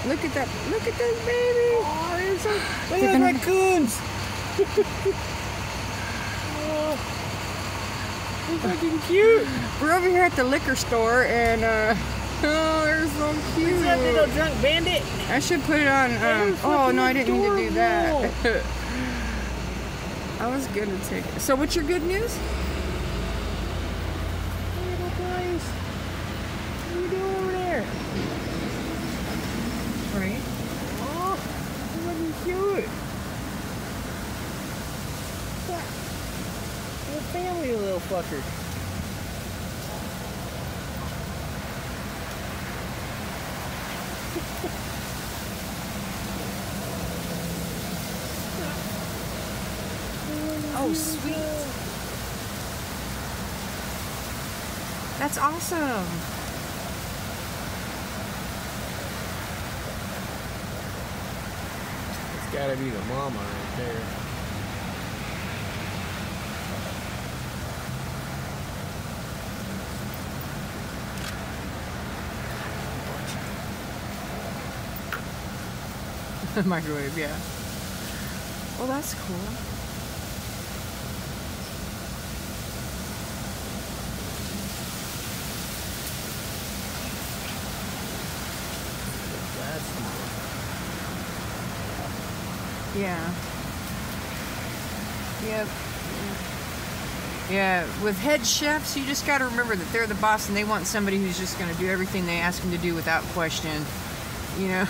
Look at that. Look at this baby. Oh, look at the raccoons. Oh, they're fucking cute. We're over here at the liquor store, and oh, they're so cute. Is that little drunk bandit? I should put it on. Oh no, I didn't mean to do that. I was gonna take it. So, what's your good news? Little guys, what are you doing over there? Right. Oh, they're looking cute. Little family, you little fucker. Oh, sweet. That's awesome. It's gotta be the mama right there. Microwave, yeah. Well, that's cool. Yeah. Yep. Yeah, with head chefs, you just got to remember that they're the boss and they want somebody who's just going to do everything they ask them to do without question. You know?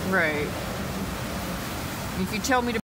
Right. If you tell me to